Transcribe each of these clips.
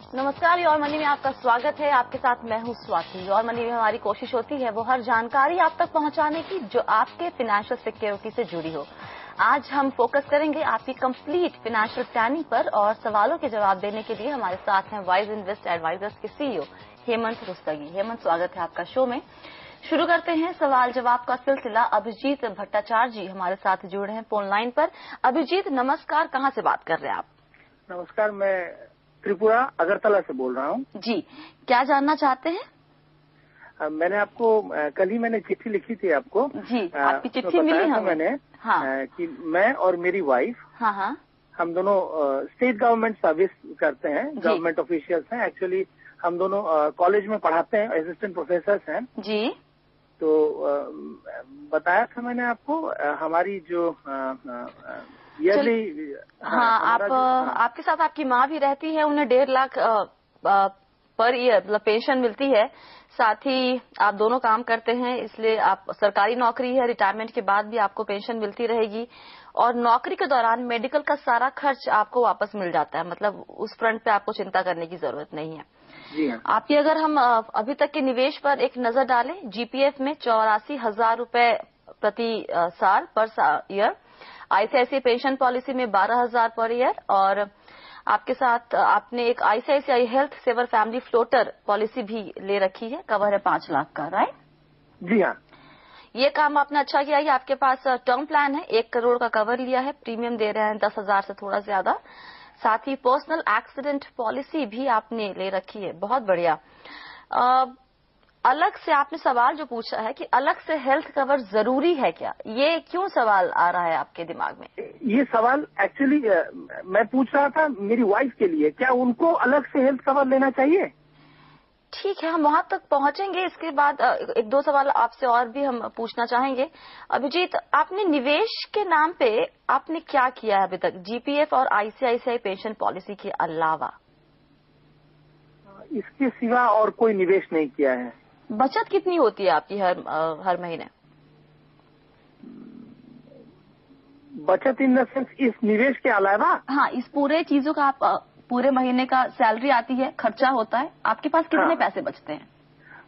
नमस्कार, your money में आपका स्वागत है। आपके साथ मैं हूं स्वाति। योर मनी में हमारी कोशिश होती है वो हर जानकारी आप तक पहुंचाने की जो आपके फाइनेंशियल सिक्योरिटी से जुड़ी हो। आज हम फोकस करेंगे आपकी कंप्लीट फाइनेंशियल प्लानिंग पर और सवालों के जवाब देने के लिए हमारे साथ हैं वाइज इन्वेस्ट एडवाइजर्स के सीईओ हेमंत रुस्तगी। हेमंत, स्वागत है आपका शो में। शुरू करते हैं सवाल जवाब का सिलसिला। अभिजीत भट्टाचार्य जी हमारे साथ जुड़े हैं फोन लाइन पर। अभिजीत नमस्कार, कहाँ से बात कर रहे हैं आप? नमस्कार, मैं त्रिपुरा अगरतला से बोल रहा हूँ। जी, क्या जानना चाहते हैं? मैंने आपको कल ही मैंने चिट्ठी लिखी थी आपको। जी, आपकी चिट्ठी मिली हमें। मैंने हाँ। कि मैं और मेरी वाइफ, हाँ, हम दोनों स्टेट गवर्नमेंट सर्विस करते हैं, गवर्नमेंट ऑफिशियल्स हैं। एक्चुअली हम दोनों कॉलेज में पढ़ाते हैं, असिस्टेंट प्रोफेसर हैं जी। तो बताया था मैंने आपको हमारी जो ईयरली। हाँ, आपके साथ आपकी माँ भी रहती है, उन्हें 1.5 लाख पर ईयर मतलब पेंशन मिलती है। साथ ही आप दोनों काम करते हैं, इसलिए आप सरकारी नौकरी है, रिटायरमेंट के बाद भी आपको पेंशन मिलती रहेगी और नौकरी के दौरान मेडिकल का सारा खर्च आपको वापस मिल जाता है। मतलब उस फ्रंट पे आपको चिंता करने की जरूरत नहीं है। जी हाँ। आपकी अगर हम अभी तक के निवेश पर एक नजर डालें, जीपीएफ में 84,000 रुपए प्रति साल per year, ICICI pension policy में 12,000 पर ईयर और आपके साथ आपने एक ICICI health saver family floater policy भी ले रखी है, कवर है 5 लाख का, राइट? जी हाँ। ये काम आपने अच्छा किया है। आपके पास टर्म प्लान है, 1 करोड़ का कवर लिया है, प्रीमियम दे रहे हैं 10,000 से थोड़ा ज्यादा। साथ ही पर्सनल एक्सीडेंट पॉलिसी भी आपने ले रखी है, बहुत बढ़िया। अलग से आपने सवाल जो पूछा है कि अलग से हेल्थ कवर जरूरी है क्या, ये क्यों सवाल आ रहा है आपके दिमाग में? ये सवाल एक्चुअली मैं पूछ रहा था मेरी वाइफ के लिए, क्या उनको अलग से हेल्थ कवर लेना चाहिए? ठीक है, हम वहां तक पहुंचेंगे। इसके बाद 1-2 सवाल आपसे और भी हम पूछना चाहेंगे। अभिजीत, आपने निवेश के नाम पे आपने क्या किया है अभी तक, जीपीएफ और आईसीआईसीआई पेंशन पॉलिसी के अलावा? इसके सिवा और कोई निवेश नहीं किया है। बचत कितनी होती है आपकी हर महीने? बचत इन द सेंस इस निवेश के अलावा? हाँ, इस पूरे चीजों का आप पूरे महीने का सैलरी आती है, खर्चा होता है, आपके पास कितने पैसे बचते हैं?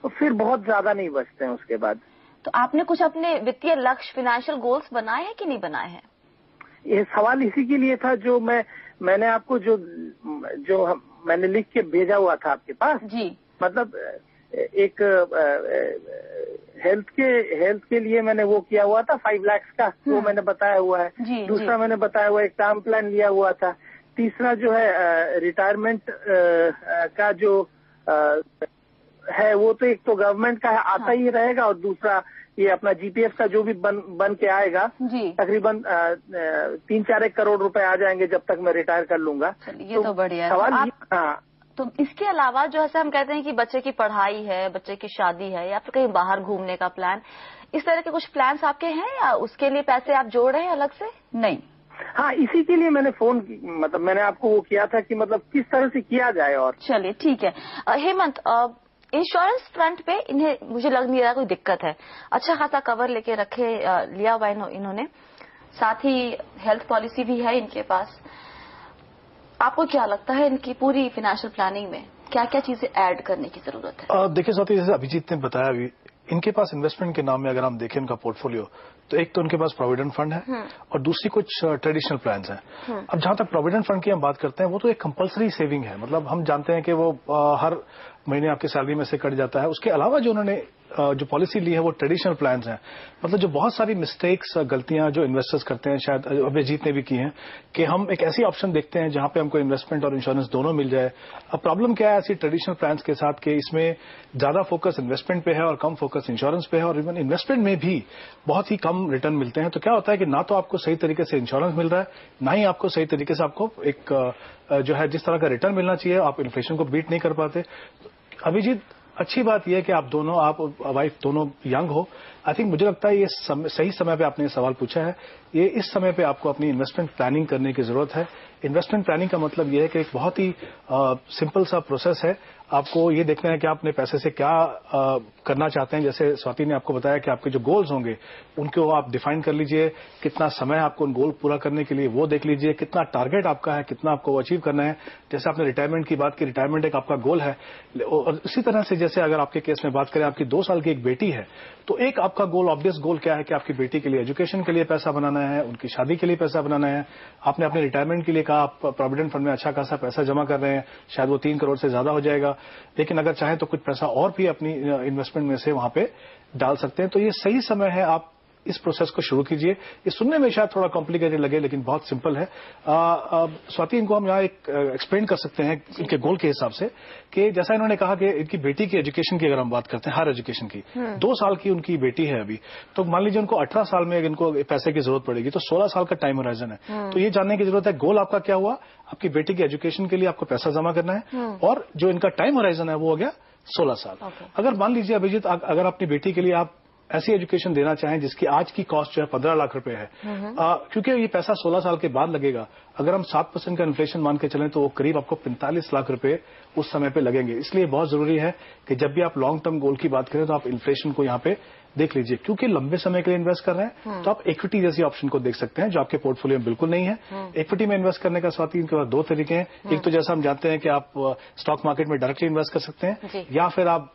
तो फिर बहुत ज्यादा नहीं बचते हैं उसके बाद। तो आपने कुछ अपने वित्तीय लक्ष्य, फाइनेंशियल गोल्स बनाए हैं कि नहीं बनाए हैं? ये सवाल इसी के लिए था जो मैंने आपको जो मैंने लिख के भेजा हुआ था आपके पास जी। मतलब एक हेल्थ के लिए मैंने वो किया हुआ था 5 लाख का, वो मैंने बताया हुआ है जी। दूसरा मैंने बताया हुआ एक टर्म प्लान लिया हुआ था। तीसरा जो है रिटायरमेंट का जो है वो तो एक तो गवर्नमेंट का आता ही रहेगा और दूसरा ये अपना जीपीएफ का जो भी बन के आएगा तकरीबन 3-4 करोड़ रुपए आ जाएंगे जब तक मैं रिटायर कर लूंगा। ये तो बढ़िया है। सवाल हाँ। तो इसके अलावा जो है हम कहते हैं कि बच्चे की पढ़ाई है, बच्चे की शादी है या फिर कहीं बाहर घूमने का प्लान, इस तरह के कुछ प्लान्स आपके हैं या उसके लिए पैसे आप जोड़ रहे हैं अलग से? नहीं। हाँ, इसी के लिए मैंने मतलब मैंने आपको वो किया था कि मतलब किस तरह से किया जाए। और चलिए ठीक है। हेमंत, इंश्योरेंस फ्रंट पे इन्हें मुझे लग नहीं रहा कोई दिक्कत है, अच्छा खासा कवर लेके लिया हुआ इन्होंने, साथ ही हेल्थ पॉलिसी भी है इनके पास। आपको क्या लगता है इनकी पूरी फाइनेंशियल प्लानिंग में क्या क्या चीजें ऐड करने की जरूरत है? देखिए साथी, जैसे अभिजीत ने बताया अभी, इनके पास इन्वेस्टमेंट के नाम में अगर हम देखें इनका पोर्टफोलियो, तो एक तो उनके पास प्रोविडेंट फंड है और दूसरी कुछ ट्रेडिशनल प्लान्स हैं। अब जहां तक प्रोविडेंट फंड की हम बात करते हैं, वो तो एक कंपलसरी सेविंग है, मतलब हम जानते हैं कि वो हर महीने आपकी सैलरी में से कट जाता है। उसके अलावा जो उन्होंने जो पॉलिसी ली है वो ट्रेडिशनल प्लान्स हैं। मतलब जो बहुत सारी मिस्टेक्स, गलतियां जो इन्वेस्टर्स करते हैं, शायद अभिजीत ने भी की हैं, कि हम एक ऐसी ऑप्शन देखते हैं जहां पे हमको इन्वेस्टमेंट और इंश्योरेंस दोनों मिल जाए। अब प्रॉब्लम क्या है ऐसी ट्रेडिशनल प्लान्स के साथ, कि इसमें ज्यादा फोकस इन्वेस्टमेंट पे है और कम फोकस इंश्योरेंस पे है, और इवन इन्वेस्टमेंट में भी बहुत ही कम रिटर्न मिलते हैं। तो क्या होता है कि ना तो आपको सही तरीके से इंश्योरेंस मिल रहा है, ना ही आपको सही तरीके से आपको एक जो है जिस तरह का रिटर्न मिलना चाहिए, आप इन्फ्लेशन को बीट नहीं कर पाते। अभिजीत, अच्छी बात यह है कि आप वाइफ दोनों यंग हो। आई थिंक मुझे लगता है ये सही समय पे आपने ये सवाल पूछा है ये इस समय पे आपको अपनी इन्वेस्टमेंट प्लानिंग करने की जरूरत है। इन्वेस्टमेंट प्लानिंग का मतलब ये है कि एक बहुत ही सिंपल सा प्रोसेस है। आपको ये देखना है कि आपने पैसे से क्या करना चाहते हैं। जैसे स्वाति ने आपको बताया कि आपके जो गोल्स होंगे उनको आप डिफाइन कर लीजिए, कितना समय आपको उन गोल पूरा करने के लिए वो देख लीजिए, कितना टारगेट आपका है, कितना आपको अचीव करना है। जैसे आपने रिटायरमेंट की बात की, रिटायरमेंट एक आपका गोल है, और इसी तरह से जैसे अगर आपके केस में बात करें, आपकी 2 साल की एक बेटी है, तो एक आपका गोल, ऑब्वियस गोल क्या है कि आपकी बेटी के लिए एजुकेशन के लिए पैसा बनाना है, उनकी शादी के लिए पैसा बनाना है। आपने अपने रिटायरमेंट के लिए कहा, आप प्रोविडेंट फंड में अच्छा खासा पैसा जमा कर रहे हैं, शायद वो 3 करोड़ से ज्यादा हो जाएगा, लेकिन अगर चाहें तो कुछ पैसा और भी अपनी इन्वेस्टमेंट में से वहां पे डाल सकते हैं। तो ये सही समय है, आप इस प्रोसेस को शुरू कीजिए। ये सुनने में शायद थोड़ा कॉम्प्लिकेटेड लगे, लेकिन बहुत सिंपल है। स्वाति, इनको हम यहाँ एक एक्सप्लेन कर सकते हैं इनके गोल के हिसाब से, कि जैसा इन्होंने कहा कि इनकी बेटी की एजुकेशन की अगर हम बात करते हैं, हायर एजुकेशन की, 2 साल की उनकी बेटी है अभी, तो मान लीजिए उनको 18 साल में इनको पैसे की जरूरत पड़ेगी, तो 16 साल का टाइम होराइजन है। तो ये जानने की जरूरत है गोल आपका क्या हुआ, आपकी बेटी की एजुकेशन के लिए आपको पैसा जमा करना है, और जो इनका टाइम होराइजन है वो हो गया 16 साल। अगर मान लीजिए अभिजीत, अगर अपनी बेटी के लिए आप ऐसी एजुकेशन देना चाहें जिसकी आज की कॉस्ट जो है 15 लाख रुपए है, क्योंकि ये पैसा 16 साल के बाद लगेगा, अगर हम 7% का इन्फ्लेशन मान के चलें तो वो करीब आपको 45 लाख रुपए उस समय पे लगेंगे। इसलिए बहुत जरूरी है कि जब भी आप लॉन्ग टर्म गोल की बात करें तो आप इन्फ्लेशन को यहाँ पे देख लीजिए। क्योंकि लंबे समय के लिए इन्वेस्ट कर रहे हैं तो आप इक्विटी जैसी ऑप्शन को देख सकते हैं, जो आपके पोर्टफोलियो में बिल्कुल नहीं है। इक्विटी में इन्वेस्ट करने का स्वाति, इनके पास 2 तरीके हैं। एक तो जैसा हम जानते हैं कि आप स्टॉक मार्केट में डायरेक्टली इन्वेस्ट कर सकते हैं, या फिर आप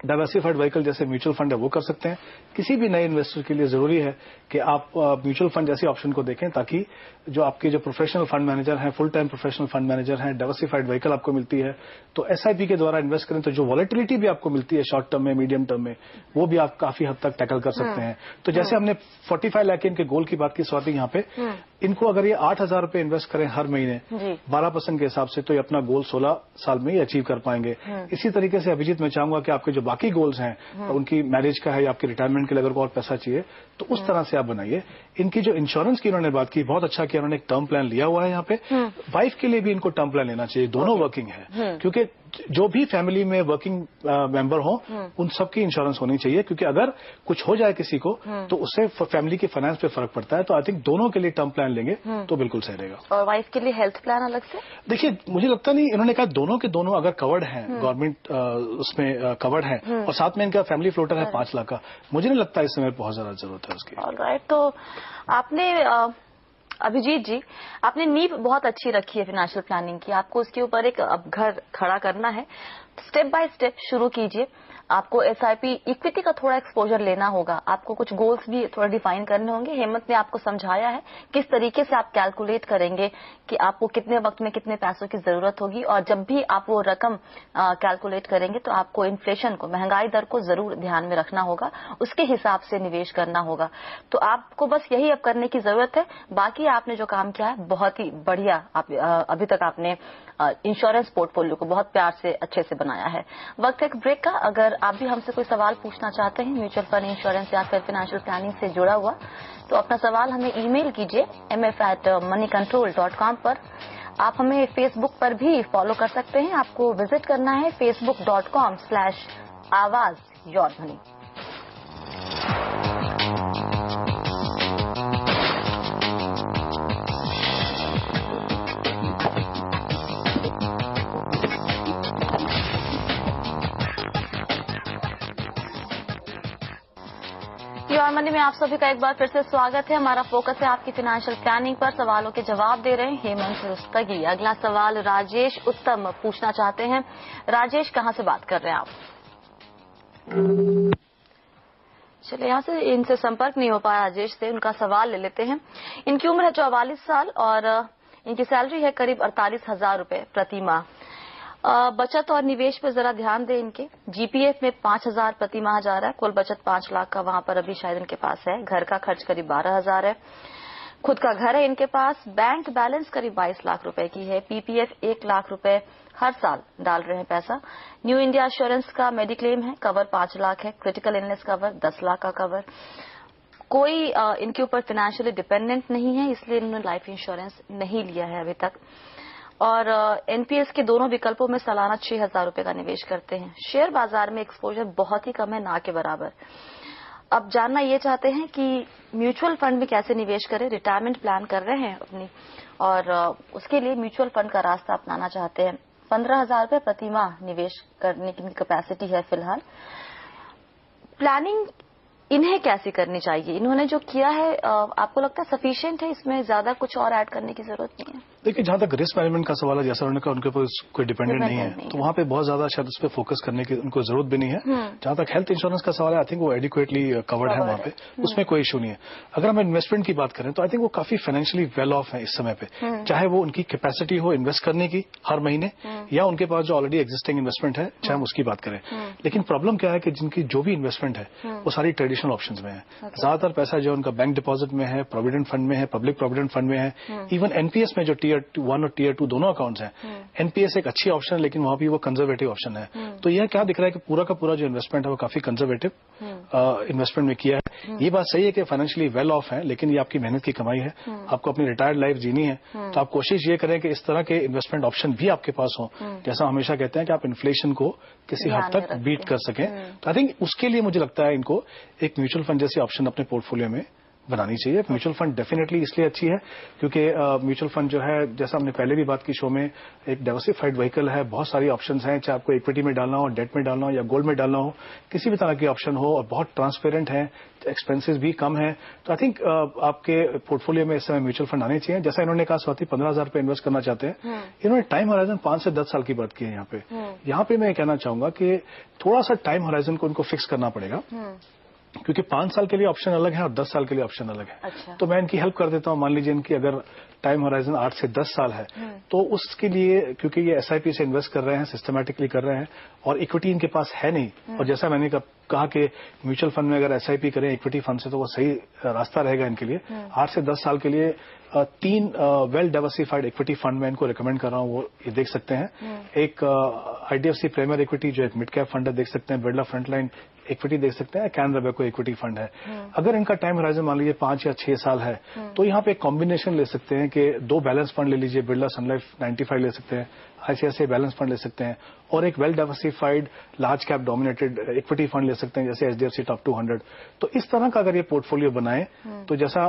डाइवर्सिफाइड व्हीकल जैसे म्यूचुअल फंड है वो कर सकते हैं। किसी भी नए इन्वेस्टर के लिए जरूरी है कि आप म्यूचुअल फंड जैसी ऑप्शन को देखें, ताकि जो आपके जो प्रोफेशनल फंड मैनेजर हैं, full time professional fund manager हैं, डाइवर्सिफाइड व्हीकल आपको मिलती है, तो एसआईपी के द्वारा इन्वेस्ट करें तो जो वॉलेटिलिटी भी आपको मिलती है शॉर्ट टर्म में, मीडियम टर्म में, वो भी आप काफी हद तक टैकल कर सकते हैं। तो जैसे हमने 45 लाख इनके गोल की बात की स्वाति, यहाँ पे इनको अगर ये 8,000 रुपए इन्वेस्ट करें हर महीने 12% के हिसाब से, तो ये अपना गोल 16 साल में ही अचीव कर पाएंगे। इसी तरीके से अभिजीत, मैं चाहूंगा कि आपके जो बाकी गोल्स हैं, उनकी मैरिज का है या आपके रिटायरमेंट के लिए अगर और पैसा चाहिए, तो उस तरह से आप बनाइए। इनकी जो इंश्योरेंस की इन्होंने बात की, बहुत अच्छा किया, उन्होंने एक टर्म प्लान लिया हुआ है यहाँ पे। वाइफ के लिए भी इनको टर्म प्लान लेना चाहिए, दोनों वर्किंग है, क्योंकि जो भी फैमिली में वर्किंग मेंबर हो उन सबकी इंश्योरेंस होनी चाहिए, क्योंकि अगर कुछ हो जाए किसी को तो उससे फैमिली के फाइनेंस पे फर्क पड़ता है। तो आई थिंक दोनों के लिए टर्म प्लान लेंगे तो बिल्कुल सही रहेगा। और वाइफ के लिए हेल्थ प्लान अलग से? देखिए, मुझे लगता नहीं, इन्होंने कहा दोनों के दोनों अगर कवर्ड हैं, गवर्नमेंट उसमें कवर्ड है, और साथ में इनका फैमिली फ्लोटर है 5 लाख का, मुझे नहीं लगता इस समय बहुत ज्यादा जरूरत है उसकी। ऑलराइट, तो आपने अभिजीत जी, आपने नींव बहुत अच्छी रखी है फाइनेंशियल प्लानिंग की। आपको उसके ऊपर एक अब घर खड़ा करना है, स्टेप बाय स्टेप शुरू कीजिए। आपको एसआईपी इक्विटी का थोड़ा एक्सपोजर लेना होगा, आपको कुछ गोल्स भी थोड़ा डिफाइन करने होंगे। हेमंत ने आपको समझाया है किस तरीके से आप कैलकुलेट करेंगे कि आपको कितने वक्त में कितने पैसों की जरूरत होगी, और जब भी आप वो रकम कैलकुलेट करेंगे तो आपको इन्फ्लेशन को, महंगाई दर को जरूर ध्यान में रखना होगा, उसके हिसाब से निवेश करना होगा। तो आपको बस यही अब करने की जरूरत है। बाकी आपने जो काम किया है बहुत ही बढ़िया, अभी तक आपने इंश्योरेंस पोर्टफोलियो को बहुत प्यार से अच्छे से बनाया है। वक्त एक ब्रेक का। अगर आप भी हमसे कोई सवाल पूछना चाहते हैं म्यूचुअल फंड, इंश्योरेंस या फिर फाइनेंशियल प्लानिंग से जुड़ा हुआ, तो अपना सवाल हमें ईमेल कीजिए mf@moneycontrol.com पर। आप हमें फेसबुक पर भी फॉलो कर सकते हैं। आपको विजिट करना है facebook.com/आवाज योर मनी। योर मनी में आप सभी का एक बार फिर से स्वागत है। हमारा फोकस है आपकी फाइनेंशियल प्लानिंग पर। सवालों के जवाब दे रहे हैं हेमंत रुस्तगी। अगला सवाल राजेश उत्तम पूछना चाहते हैं। राजेश, कहां से बात कर रहे हैं आप? चलिए, यहाँ से इनसे संपर्क नहीं हो पाया राजेश से। उनका सवाल ले लेते हैं। इनकी उम्र है 44 साल और इनकी सैलरी है करीब 48,000 रुपए प्रति माह। बचत और निवेश पे जरा ध्यान दें। इनके जीपीएफ में 5,000 प्रति माह जा रहा है। कुल बचत 5 लाख का वहां पर अभी शायद इनके पास है। घर का खर्च करीब 12,000 है। खुद का घर है इनके पास। बैंक बैलेंस करीब 22 लाख रुपए की है। पीपीएफ 1 लाख रुपए हर साल डाल रहे हैं पैसा। न्यू इंडिया एश्योरेंस का मेडिक्लेम है, कवर 5 लाख है। क्रिटिकल इलनेस कवर 10 लाख का कवर। कोई इनके ऊपर फाइनेंशियली डिपेंडेंट नहीं है, इसलिए इन्होंने लाइफ इंश्योरेंस नहीं लिया है अभी तक। और एनपीएस के दोनों विकल्पों में सालाना 6,000 रुपए का निवेश करते हैं। शेयर बाजार में एक्सपोजर बहुत ही कम है, ना के बराबर। अब जानना ये चाहते हैं कि म्यूचुअल फंड में कैसे निवेश करें, रिटायरमेंट प्लान कर रहे हैं अपनी, और उसके लिए म्यूचुअल फंड का रास्ता अपनाना चाहते हैं। 15,000 रुपये प्रति माह निवेश करने की कैपेसिटी है फिलहाल। प्लानिंग इन्हें कैसी करनी चाहिए? इन्होंने जो किया है आपको लगता है सफिशिएंट है, इसमें ज्यादा कुछ और ऐड करने की जरूरत नहीं है? देखिए, जहां तक रिस्क मैनेजमेंट का सवाल है, जैसा उन्होंने कहा उनके ऊपर कोई डिपेंडेंट नहीं है, तो वहां पे बहुत ज्यादा शायद उस पर फोकस करने की उनको जरूरत भी नहीं है। जहां तक हेल्थ इंश्योरेंस का सवाल है, आई थिंक वो एडिक्वेटली कवर्ड है वहां पे, उसमें कोई इशू नहीं है। अगर हम इन्वेस्टमेंट की बात करें तो आई थिंक वो काफी फाइनेंशियली वेल ऑफ है इस समय पे, चाहे वो उनकी कैपेसिटी हो इन्वेस्ट करने की हर महीने, या उनके पास जो ऑलरेडी एग्जिस्टिंग इन्वेस्टमेंट है, चाहे हम उसकी बात करें। लेकिन प्रॉब्लम क्या है कि जिनकी जो भी इन्वेस्टमेंट है वो सारी ट्रेडिशनल ऑप्शन में है। ज्यादातर पैसा जो उनका बैंक डिपॉजिट में है, प्रोविडेंट फंड में है, पब्लिक प्रोविडेंट फंड में है, इवन एनपीएस में जो टीयर 1 और टीयर 2 दोनों अकाउंट्स हैं। एनपीएस एक अच्छी ऑप्शन है, लेकिन वहां भी वो कंजर्वेटिव ऑप्शन है। तो यह क्या दिख रहा है कि पूरा का पूरा जो इन्वेस्टमेंट है वो काफी कंजर्वेटिव इन्वेस्टमेंट में किया है। ये बात सही है कि फाइनेंशियली वेल ऑफ है, लेकिन ये आपकी मेहनत की कमाई है, आपको अपनी रिटायर्ड लाइफ जीनी है, तो आप कोशिश ये करें कि इस तरह के इन्वेस्टमेंट ऑप्शन भी आपके पास हो, जैसा हमेशा कहते हैं कि आप इन्फ्लेशन को किसी हद तक बीट कर सकें। तो आई थिंक उसके लिए मुझे लगता है इनको एक म्यूचुअल फंड जैसी ऑप्शन अपने पोर्टफोलियो में बनानी चाहिए। म्यूचुअल फंड डेफिनेटली इसलिए अच्छी है क्योंकि म्यूचुअल फंड जो है, जैसा हमने पहले भी बात की शो में, एक डाइवर्सिफाइड व्हीकल है, बहुत सारी ऑप्शंस हैं, चाहे आपको इक्विटी में डालना हो, डेट में डालना हो या गोल्ड में डालना हो, किसी भी तरह की ऑप्शन हो, और बहुत ट्रांसपेरेंट है, एक्सपेंसेस भी कम है। तो आई थिंक आपके पोर्टफोलियो में इस समय म्यूचुअल फंड आने चाहिए। जैसा इन्होंने कहा स्वाति 15,000 रुपये इन्वेस्ट करना चाहते हैं, इन्होंने टाइम होराइजन 5 से 10 साल की बात की है यहाँ पे मैं कहना चाहूंगा कि थोड़ा सा टाइम होराइजन को इनको फिक्स करना पड़ेगा, क्योंकि 5 साल के लिए ऑप्शन अलग है और 10 साल के लिए ऑप्शन अलग है। अच्छा। तो मैं इनकी हेल्प कर देता हूं। मान लीजिए इनकी अगर टाइम होराइजन 8 से 10 साल है, तो उसके लिए, क्योंकि ये एसआईपी से इन्वेस्ट कर रहे हैं, सिस्टमैटिकली कर रहे हैं, और इक्विटी इनके पास है नहीं, और जैसा मैंने कहा कि म्यूचुअल फंड में अगर एसआईपी करें इक्विटी फंड से, तो वो सही रास्ता रहेगा इनके लिए। 8 से 10 साल के लिए 3 वेल डाइवर्सिफाइड इक्विटी फंड में इनको रिकमेंड कर रहा हूं, वो ये देख सकते हैं। एक आईडीएफसी प्रीमियर इक्विटी जो एक मिड कैप फंड है, देख सकते हैं। बिरला फ्रंटलाइन इक्विटी देख सकते हैं। कैनरा बैंक इक्विटी फंड है। अगर इनका टाइम होराइजन मान लीजिए 5 या 6 साल है, तो यहाँ पे एक कॉम्बिनेशन ले सकते हैं कि 2 बैलेंस फंड ले लीजिए, बिरला सन लाइफ 95 ले सकते हैं, आईसीआईसीआई बैलेंस फंड ले सकते हैं, और एक well diversified large cap dominated equity fund ले सकते हैं, जैसे एचडीएफसी टॉप 200। तो इस तरह का अगर ये पोर्टफोलियो बनाए, तो जैसा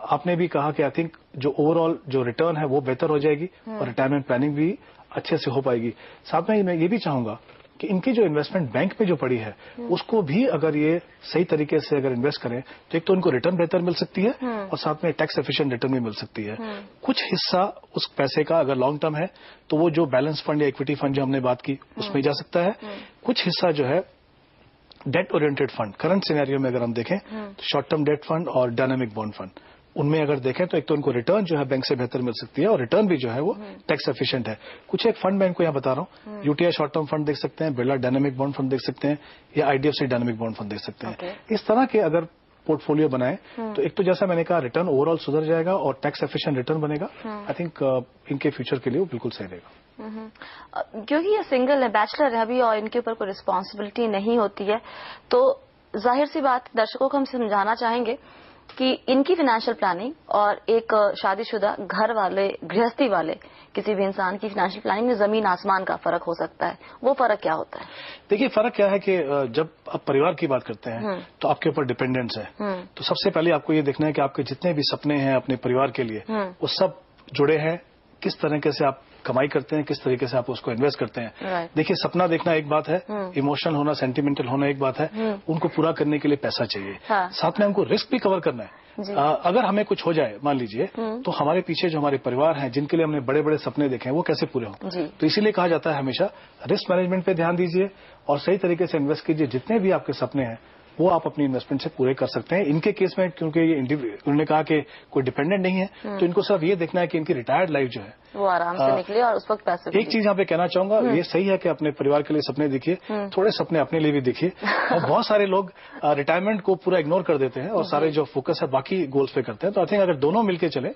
आपने भी कहा कि आई थिंक जो ओवरऑल जो रिटर्न है वो बेहतर हो जाएगी, और रिटायरमेंट प्लानिंग भी अच्छे से हो पाएगी। साथ में मैं ये भी चाहूंगा कि इनकी जो इन्वेस्टमेंट बैंक में जो पड़ी है, उसको भी अगर ये सही तरीके से अगर इन्वेस्ट करें, तो एक तो इनको रिटर्न बेहतर मिल सकती है, और साथ में टैक्स एफिशिएंट रिटर्न भी मिल सकती है। कुछ हिस्सा उस पैसे का अगर लॉन्ग टर्म है, तो वो जो बैलेंस फंड या इक्विटी फंड जो हमने बात की, उसमें जा सकता है। कुछ हिस्सा जो है date oriented fund, current scenario में अगर हम देखें, तो शॉर्ट टर्म डेट फंड और डायनामिक बॉन्ड फंड, उनमें अगर देखें तो एक तो उनको रिटर्न जो है बैंक से बेहतर मिल सकती है, और रिटर्न भी जो है वो टैक्स एफिशिएंट है। कुछ एक फंड मैं इनको यहाँ बता रहा हूँ, यूटीआई शॉर्ट टर्म फंड देख सकते हैं, बिरला डायनामिक बॉन्ड फंड देख सकते हैं, या आईडीएफसी डायनामिक बॉन्ड फंड देख सकते हैं। इस तरह के अगर पोर्टफोलियो बनाए, तो एक तो जैसा मैंने कहा रिटर्न ओवरऑल सुधर जाएगा, और टैक्स एफिशिएंट रिटर्न बनेगा। आई थिंक इनके फ्यूचर के लिए वो बिल्कुल सही रहेगा। क्योंकि ये सिंगल है, बैचलर है अभी, और इनके ऊपर कोई रिस्पॉन्सिबिलिटी नहीं होती है, तो जाहिर सी बात दर्शकों को हम समझाना चाहेंगे कि इनकी फाइनेंशियल प्लानिंग और एक शादीशुदा घर वाले, गृहस्थी वाले किसी भी इंसान की फाइनेंशियल प्लानिंग में जमीन आसमान का फर्क हो सकता है। वो फर्क क्या होता है? देखिए, फर्क क्या है कि जब आप परिवार की बात करते हैं, तो आपके ऊपर डिपेंडेंस है। तो सबसे पहले आपको ये देखना है कि आपके जितने भी सपने हैं अपने परिवार के लिए, वो सब जुड़े हैं। किस तरीके से आप कमाई करते हैं, किस तरीके से आप उसको इन्वेस्ट करते हैं। देखिए, सपना देखना एक बात है, इमोशनल होना, सेंटिमेंटल होना एक बात है, उनको पूरा करने के लिए पैसा चाहिए। साथ में हमको रिस्क भी कवर करना है। अगर हमें कुछ हो जाए मान लीजिए, तो हमारे पीछे जो हमारे परिवार हैं, जिनके लिए हमने बड़े बड़े सपने देखे हैं, वो कैसे पूरे हों। तो इसीलिए कहा जाता है हमेशा रिस्क मैनेजमेंट पे ध्यान दीजिए, और सही तरीके से इन्वेस्ट कीजिए। जितने भी आपके सपने हैं वो आप अपनी इन्वेस्टमेंट से पूरे कर सकते हैं। इनके केस में क्योंकि ये उन्होंने कहा कि कोई डिपेंडेंट नहीं है, तो इनको सिर्फ ये देखना है कि इनकी रिटायर्ड लाइफ जो है वो आराम से निकले, और उस वक्त पैसे। एक चीज यहाँ पे कहना चाहूंगा, ये सही है कि अपने परिवार के लिए सपने देखिए, थोड़े सपने अपने लिए भी देखिए। और बहुत सारे लोग रिटायरमेंट को पूरा इग्नोर कर देते हैं, और सारे जो फोकस है बाकी गोल्स पे करते हैं। तो आई थिंक अगर दोनों मिलकर चले,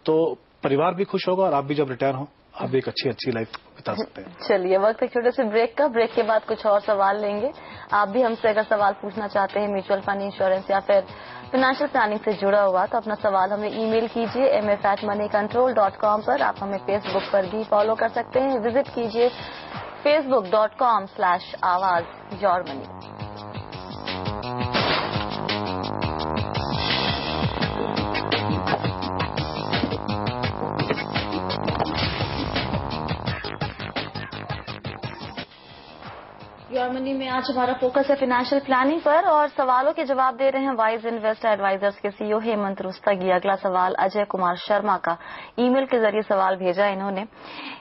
तो परिवार भी खुश होगा, और आप भी जब रिटायर हो, आप एक अच्छी लाइफ बिता सकते हैं। चलिए, वक्त एक छोटे से ब्रेक का। ब्रेक के बाद कुछ और सवाल लेंगे। आप भी हमसे अगर सवाल पूछना चाहते हैं म्यूचुअल फंड, इंश्योरेंस या फिर फाइनेंशियल प्लानिंग से जुड़ा हुआ, तो अपना सवाल हमें ईमेल कीजिए mf@moneycontrol.com पर। आप हमें फेसबुक पर भी फॉलो कर सकते हैं। विजिट कीजिए facebook.com/awaz your money। Your money में आज हमारा फोकस है फाइनेंशियल प्लानिंग पर और सवालों के जवाब दे रहे हैं वाइज इन्वेस्टर एडवाइजर्स के सीईओ हेमंत रुस्तगी। अगला सवाल अजय कुमार शर्मा का, ईमेल के जरिए सवाल भेजा इन्होंने।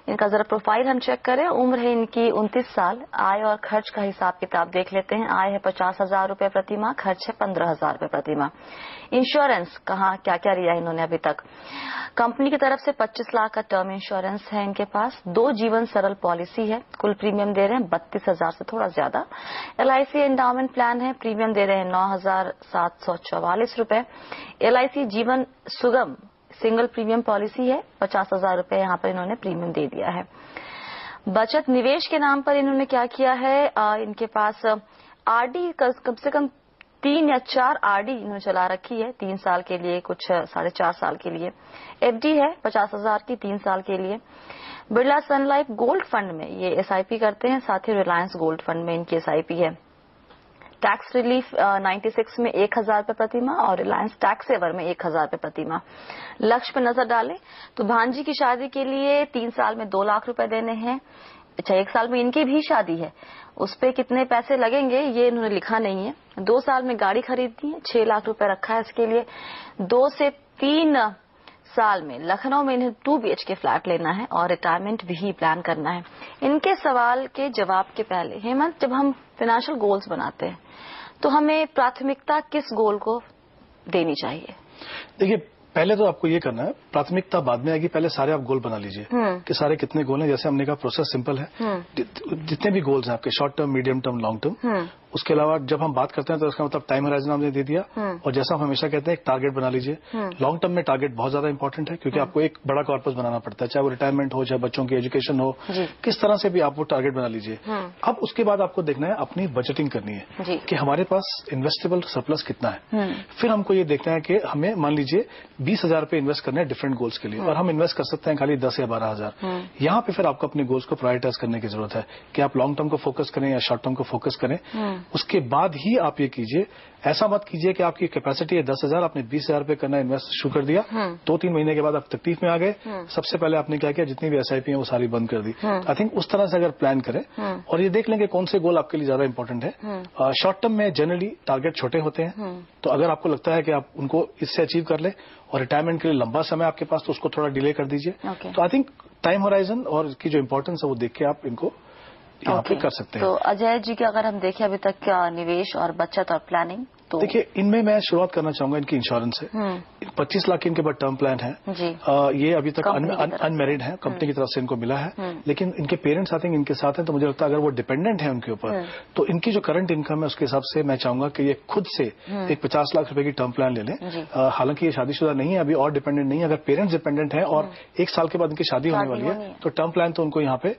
इनका जरा प्रोफाइल हम चेक करें। उम्र है इनकी 29 साल। आय और खर्च का हिसाब किताब देख लेते हैं। आय है 50,000 रूपये प्रति माह, खर्च है 15,000 रूपये प्रति माह। इंश्योरेंस कहाँ क्या क्या लिया इन्होंने अभी तक? कंपनी की तरफ से 25 लाख का टर्म इंश्योरेंस है इनके पास। 2 जीवन सरल पॉलिसी है। कुल प्रीमियम दे रहे हैं 32,000 से थोड़ा ज्यादा। LIC एंडाउमेंट प्लान है। प्रीमियम दे रहे हैं 9,744 रूपये। LIC जीवन सुगम सिंगल प्रीमियम पॉलिसी है। 50,000 रूपये यहाँ पर इन्होंने प्रीमियम दे दिया है। बचत निवेश के नाम पर इन्होंने क्या किया है? इनके पास RD कम से कम 3 या 4 RD इन्होंने चला रखी है। 3 साल के लिए, कुछ 4.5 साल के लिए। FD है 50,000 की 3 साल के लिए। बिरला सन लाइफ गोल्ड फंड में ये SIP करते हैं, साथ ही रिलायंस गोल्ड फंड में इनकी SIP है। टैक्स रिलीफ 96 में 1,000 रूपये प्रति माह और रिलायंस टैक्स सेवर में 1,000 रूपये प्रति माह। लक्ष्य पर नजर डालें तो भांजी की शादी के लिए 3 साल में 2 लाख रूपये देने हैं। अच्छा, 1 साल में इनकी भी शादी है, उस पे कितने पैसे लगेंगे ये इन्होंने लिखा नहीं है। 2 साल में गाड़ी खरीदनी है, 6 लाख रूपये रखा है इसके लिए। 2 से 3 साल में लखनऊ में इन्हें 2 BHK फ्लैट लेना है और रिटायरमेंट भी प्लान करना है। इनके सवाल के जवाब के पहले हेमंत, जब हम फाइनेंशियल गोल्स बनाते हैं तो हमें प्राथमिकता किस गोल को देनी चाहिए? देखिए, पहले तो आपको ये करना है, प्राथमिकता बाद में आएगी, पहले सारे आप गोल बना लीजिए कि सारे कितने गोल हैं। जैसे हमने कहा प्रोसेस सिंपल है। जितने भी गोल्स हैं आपके, short term, medium term, long term, उसके अलावा जब हम बात करते हैं तो उसका मतलब टाइम होराइजन हमने दे दिया। और जैसा हम हमेशा कहते हैं एक टारगेट बना लीजिए। लॉन्ग टर्म में टारगेट बहुत ज्यादा इंपॉर्टेंट है क्योंकि आपको एक बड़ा कॉर्पस बनाना पड़ता है, चाहे वो रिटायरमेंट हो, चाहे बच्चों की एजुकेशन हो, किस तरह से भी आप वो टारगेट बना लीजिए। अब उसके बाद आपको देखना है, अपनी बजटिंग करनी है कि हमारे पास इन्वेस्टेबल सरप्लस कितना है। फिर हमको ये देखना है कि हमें मान लीजिए 20,000 रुपए इन्वेस्ट करने हैं डिफरेंट गोल्स के लिए और हम इन्वेस्ट कर सकते हैं खाली 10 या 12,000। यहाँ पे फिर आपको अपने गोल्स को प्रायोरिटाइज करने की जरूरत है कि आप लॉन्ग टर्म को फोकस करें या शॉर्ट टर्म को फोकस करें। उसके बाद ही आप ये कीजिए। ऐसा मत कीजिए कि आपकी कैपेसिटी है 10,000, आपने 20,000 रुपए करना इन्वेस्ट शुरू कर दिया, 2-3 महीने के बाद आप तकलीफ में आ गए। सबसे पहले आपने क्या किया, जितनी भी SIP है वो सारी बंद कर दी। आई थिंक उस तरह से अगर प्लान करें और ये देख लेंगे कौन से गोल आपके लिए ज्यादा इंपॉर्टेंट है। शॉर्ट टर्म में जनरली टारगेट छोटे होते हैं, तो अगर आपको लगता है कि आप उनको इससे अचीव कर ले और रिटायरमेंट के लिए लंबा समय आपके पास, तो उसको थोड़ा डिले कर दीजिए। तो आई थिंक टाइम होराइजन और इसकी जो इंपॉर्टेंस है वो देख के आप इनको यहाँ पे कर सकते हैं। तो अजय जी का अगर हम देखें अभी तक क्या निवेश और बचत और प्लानिंग, तो देखिए इनमें मैं शुरुआत करना चाहूंगा इनकी इंश्योरेंस से। 25 लाख इनके पास टर्म प्लान है जी। ये अभी तक अनमेरिड है, कंपनी की तरफ से इनको मिला है, लेकिन इनके पेरेंट्स आई थिंक इनके साथ हैं, तो मुझे लगता है अगर वो डिपेंडेंट है उनके ऊपर तो इनकी जो करंट इनकम है उसके हिसाब से मैं चाहूंगा कि ये खुद से एक 50 लाख रुपए की टर्म प्लान ले लें। हालांकि ये शादीशुदा नहीं है, अभी और डिपेंडेंट नहीं है। अगर पेरेंट्स डिपेंडेंट है और 1 साल के बाद इनकी शादी होने वाली है तो टर्म प्लान तो उनको यहाँ पे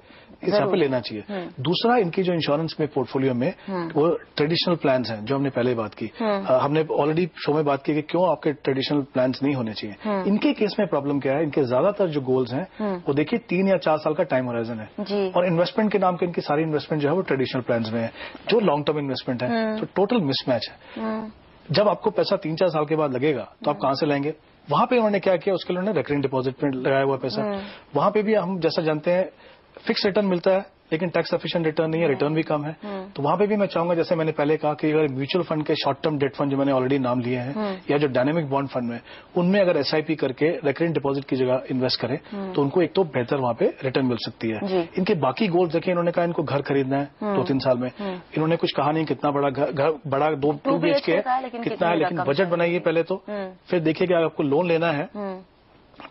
लेना चाहिए। दूसरा, इनकी जो इंश्योरेंस में पोर्टफोलियो में वो ट्रेडिशनल प्लान हैं जो हमने पहले बात की। हमने ऑलरेडी शो में बात की कि क्यों आपके ट्रेडिशनल प्लान्स नहीं होने चाहिए। इनके केस में प्रॉब्लम क्या है, इनके ज्यादातर जो गोल्स हैं वो देखिए 3 या 4 साल का टाइम होराइजन है और इन्वेस्टमेंट के नाम पे इनकी सारी इन्वेस्टमेंट जो है वो ट्रेडिशनल प्लान्स में है जो लॉन्ग टर्म इन्वेस्टमेंट है। तो टोटल मिसमैच है। जब आपको पैसा 3-4 साल के बाद लगेगा तो आप कहां से लाएंगे? वहां पे उन्होंने क्या किया, उसके लिए उन्होंने रिकरिंग डिपॉजिट में लगाया हुआ पैसा। वहां पे भी हम जैसा जानते हैं फिक्स रिटर्न मिलता है लेकिन टैक्स एफिशिएंट रिटर्न नहीं है, रिटर्न भी कम है। तो वहां पे भी मैं चाहूंगा, जैसे मैंने पहले कहा कि अगर म्यूचुअल फंड के शॉर्ट टर्म डेट फंड जो मैंने ऑलरेडी नाम लिए हैं या जो डायनेमिक बॉन्ड फंड में, उनमें अगर SIP करके रिकरिंग डिपॉजिट की जगह इन्वेस्ट करें तो उनको एक तो बेहतर वहां पे रिटर्न मिल सकती है। इनके बाकी गोल्स देखिए, इन्होंने कहा इनको घर खरीदना है 2-3 साल में। इन्होंने कुछ कहा नहीं कितना बड़ा घर, बड़ा 2 BHK है कितना है, लेकिन बजट बनाइए पहले तो, फिर देखिए कि आपको लोन लेना है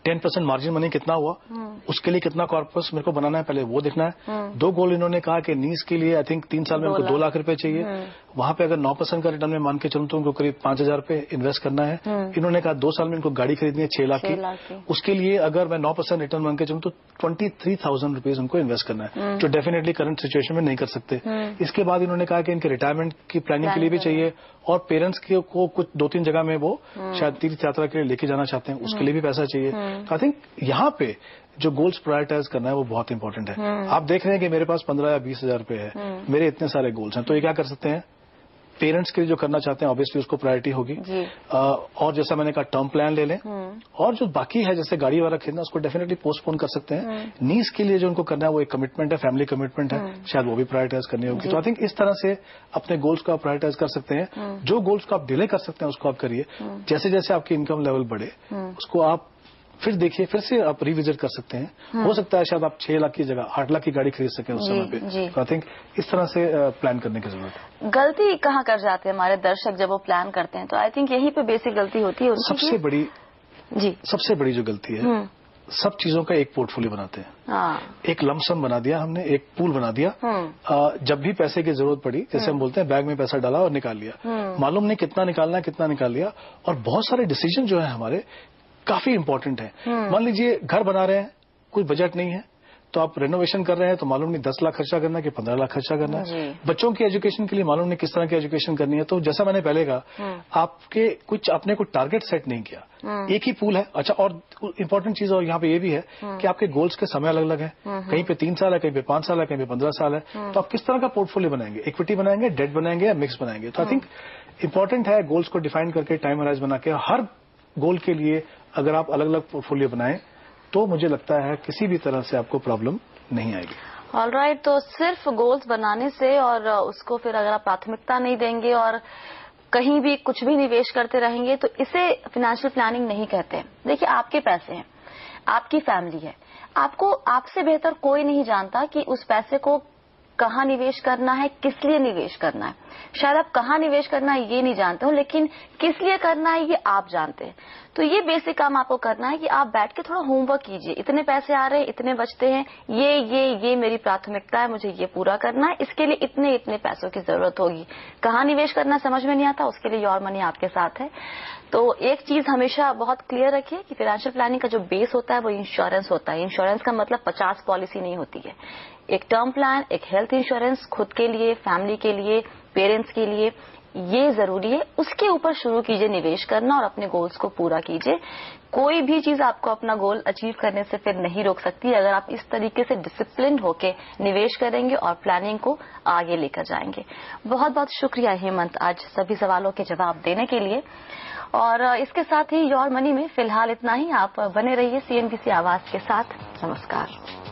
10% मार्जिन मनी कितना हुआ, उसके लिए कितना कॉर्पस मेरे को बनाना है, पहले वो देखना है। 2 गोल इन्होंने कहा कि नीज के लिए आई थिंक 3 साल में उनको 2 लाख रुपए चाहिए। वहां पे अगर 9% का रिटर्न में मान के चलूं तो उनको करीब 5,000 रुपए इन्वेस्ट करना है। इन्होंने कहा 2 साल में इनको गाड़ी खरीदनी है 6 लाख की, उसके लिए अगर मैं 9% रिटर्न मान के चलूं तो 23,000 रुपीज उनको इन्वेस्ट करना है, जो डेफिनेटली करंट सिचुएशन में नहीं कर सकते। इसके बाद इन्होंने कहा कि इनके रिटायरमेंट की प्लानिंग के लिए भी चाहिए और पेरेंट्स को कुछ 2-3 जगह में वो शायद तीर्थ यात्रा के लिए लेके जाना चाहते हैं, उसके लिए भी पैसा चाहिए। आई थिंक यहाँ पे जो गोल्स प्रायोरिटाइज करना है वो बहुत इंपॉर्टेंट है। आप देख रहे हैं कि मेरे पास 15 या 20,000 रुपए है, मेरे इतने सारे गोल्स हैं, तो ये क्या कर सकते हैं, पेरेंट्स के लिए जो करना चाहते हैं ऑब्वियसली उसको प्रायोरिटी होगी। और जैसा मैंने कहा टर्म प्लान ले लें, और जो बाकी है जैसे गाड़ी वाला खरीदना उसको डेफिनेटली पोस्टपोन कर सकते हैं। नीड्स के लिए जो उनको करना है वो एक कमिटमेंट है, फैमिली कमिटमेंट है, शायद वो भी प्रायोरिटाइज करनी होगी। तो आई थिंक इस तरह से अपने गोल्स को आप प्रायोरिटाइज कर सकते हैं। जो गोल्स को आप डिले कर सकते हैं उसको आप करिए। जैसे जैसे आपकी इनकम लेवल बढ़े उसको आप फिर देखिए, फिर से आप रिविजिट कर सकते हैं। हो सकता है शायद आप 6 लाख की जगह 8 लाख की गाड़ी खरीद सकें उस समय पे। तो आई थिंक इस तरह से प्लान करने की जरूरत है। गलती कहाँ कर जाते हैं हमारे दर्शक जब वो प्लान करते हैं? तो आई थिंक यही पे बेसिक गलती होती है उनकी। सबसे बड़ी जो गलती है, सब चीजों का एक पोर्टफोलियो बनाते हैं। एक लमसम बना दिया हमने, एक पूल बना दिया। जब भी पैसे की जरूरत पड़ी, जैसे हम बोलते हैं बैग में पैसा डाला और निकाल लिया, मालूम नहीं कितना निकालना है, कितना निकाल लिया। और बहुत सारे डिसीजन जो है हमारे काफी इंपॉर्टेंट है। मान लीजिए घर बना रहे हैं, कोई बजट नहीं है, तो आप रेनोवेशन कर रहे हैं तो मालूम नहीं 10 लाख खर्चा करना है कि 15 लाख खर्चा करना है। बच्चों की एजुकेशन के लिए मालूम नहीं किस तरह की एजुकेशन करनी है। तो जैसा मैंने पहले कहा, आपने कुछ टारगेट सेट नहीं किया, एक ही पूल है। अच्छा, और इंपॉर्टेंट चीज और यहाँ पे ये भी है कि आपके गोल्स के समय अलग अलग है। कहीं पे 3 साल है, कहीं पे 5 साल है, कहीं पे 15 साल है। तो आप किस तरह का पोर्टफोलियो बनाएंगे? इक्विटी बनाएंगे, डेट बनाएंगे या मिक्स बनाएंगे? तो आई थिंक इंपॉर्टेंट है गोल्स को डिफाइन करके टाइम हराइज बना के हर गोल के लिए अगर आप अलग अलग पोर्टफोलियो बनाएं तो मुझे लगता है किसी भी तरह से आपको प्रॉब्लम नहीं आएगी। ऑलराइट, तो सिर्फ गोल्स बनाने से और उसको फिर अगर आप प्राथमिकता नहीं देंगे और कहीं भी कुछ भी निवेश करते रहेंगे तो इसे फाइनेंशियल प्लानिंग नहीं कहते। देखिए, आपके पैसे हैं, आपकी फैमिली है, आपसे बेहतर कोई नहीं जानता कि उस पैसे को कहाँ निवेश करना है, किस लिए निवेश करना है। शायद आप कहाँ निवेश करना है ये नहीं जानते हो, लेकिन किस लिए करना है ये आप जानते हैं। तो ये बेसिक काम आपको करना है कि आप बैठ के थोड़ा होमवर्क कीजिए। इतने पैसे आ रहे हैं, इतने बचते हैं, ये मेरी प्राथमिकता है, मुझे ये पूरा करना है, इसके लिए इतने पैसों की जरूरत होगी। कहाँ निवेश करना समझ में नहीं आता, उसके लिए योर मनी आपके साथ है। तो एक चीज हमेशा बहुत क्लियर रखिए कि फाइनेंशियल प्लानिंग का जो बेस होता है वो इंश्योरेंस होता है। इंश्योरेंस का मतलब 50 पॉलिसी नहीं होती है। एक टर्म प्लान, एक हेल्थ इंश्योरेंस खुद के लिए, फैमिली के लिए, पेरेंट्स के लिए, ये जरूरी है। उसके ऊपर शुरू कीजिए निवेश करना और अपने गोल्स को पूरा कीजिए। कोई भी चीज आपको अपना गोल अचीव करने से फिर नहीं रोक सकती अगर आप इस तरीके से डिसिप्लिन होके निवेश करेंगे और प्लानिंग को आगे लेकर जाएंगे। बहुत बहुत शुक्रिया हेमंत आज सभी सवालों के जवाब देने के लिए। और इसके साथ ही योर मनी में फिलहाल इतना ही। आप बने रहिए CNBC आवाज के साथ। नमस्कार।